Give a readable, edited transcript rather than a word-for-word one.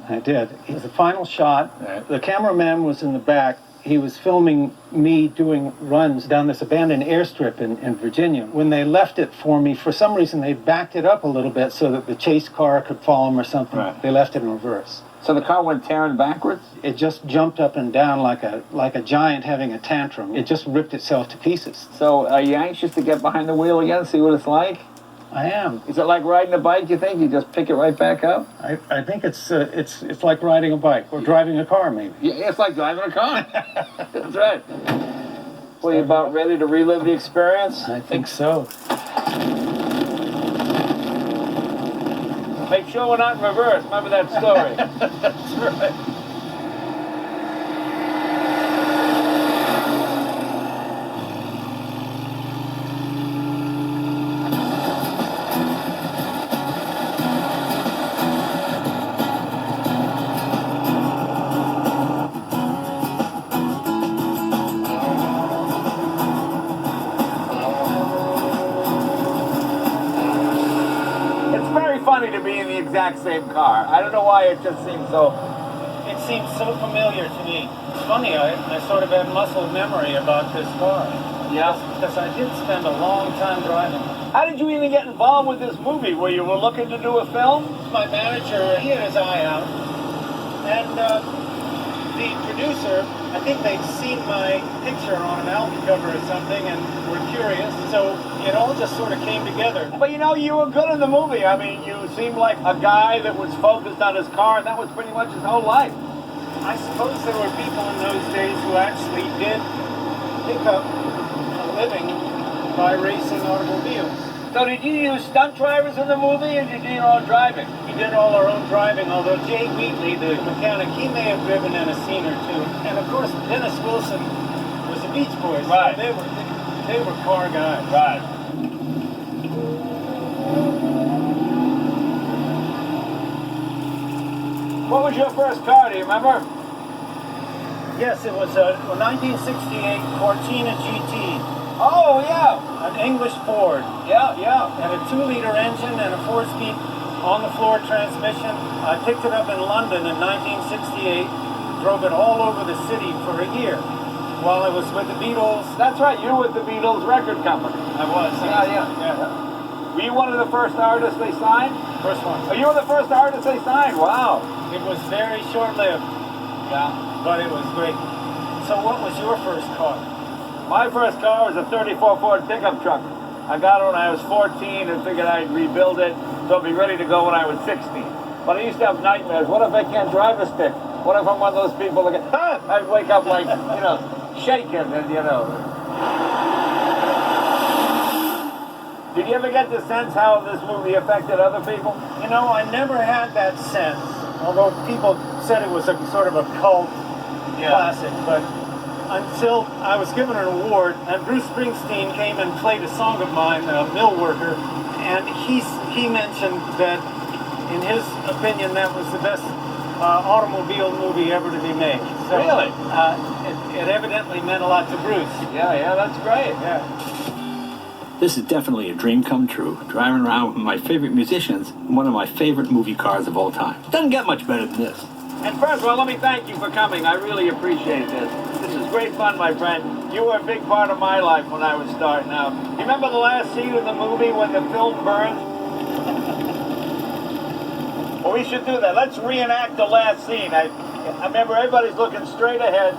I did. It was the final shot. Right. The cameraman was in the back. He was filming me doing runs down this abandoned airstrip in Virginia. When they left it for me, for some reason they backed it up a little bit so that the chase car could follow him or something. Right. They left it in reverse. So the car went tearing backwards? It just jumped up and down like a giant having a tantrum. It just ripped itself to pieces. So are you anxious to get behind the wheel again, see what it's like? I am. Is it like riding a bike, you think? You just pick it right back up? I think it's like riding a bike or driving a car, maybe. Yeah, it's like driving a car. That's right. Well, you about ready to relive the experience? I think so. Make sure we're not in reverse. Remember that story? That's right. Funny to be in the exact same car. I don't know why it just seems so. It seems so familiar to me. It's funny, I sort of have muscle memory about this car. Yeah. Because I did spend a long time driving. How did you even get involved with this movie? Were you looking to do a film? My manager, he had his eye out. And the producer, I think they'd seen my picture on an album cover or something and were curious. So it all just sort of came together. But you know, you were good in the movie. I mean, you seemed like a guy that was focused on his car, and that was pretty much his whole life. I suppose there were people in those days who actually did pick up a living by racing automobiles. So did you use stunt drivers in the movie, or did you do your own driving? We did all our own driving, although Jay Wheatley, the mechanic, he may have driven in a scene or two. And of course, Dennis Wilson was the Beach Boys. Right. So they were car guys. Right. What was your first car, do you remember? Yes, it was a 1968 Cortina GT. Oh, yeah. An English Ford. Yeah. And a 2-liter engine and a 4-speed on-the-floor transmission. I picked it up in London in 1968, drove it all over the city for a year while I was with the Beatles. That's right, you were with the Beatles record company. I was. Yeah. Were you one of the first artists they signed? First one. Oh, you were the first artist they signed? Wow. It was very short-lived. Yeah. But it was great. So what was your first car? My first car was a 34 Ford pickup truck. I got it when I was 14 and figured I'd rebuild it so it'd be ready to go when I was 16. But I used to have nightmares. What if I can't drive a stick? What if I'm one of those people that get, I'd wake up like, you know, shaking and, you know. Did you ever get the sense how this movie affected other people? You know, I never had that sense, although people said it was a sort of a cult classic, but until I was given an award, and Bruce Springsteen came and played a song of mine, Mill Worker, and he mentioned that, in his opinion, that was the best automobile movie ever to be made. So, really? It evidently meant a lot to Bruce. Yeah, that's great. Yeah. This is definitely a dream come true, driving around with my favorite musicians in one of my favorite movie cars of all time. Doesn't get much better than this. And first of all, let me thank you for coming. I really appreciate this. This is great fun, my friend. You were a big part of my life when I was starting out. You remember the last scene of the movie when the film burns? Well, we should do that. Let's reenact the last scene. I remember everybody's looking straight ahead.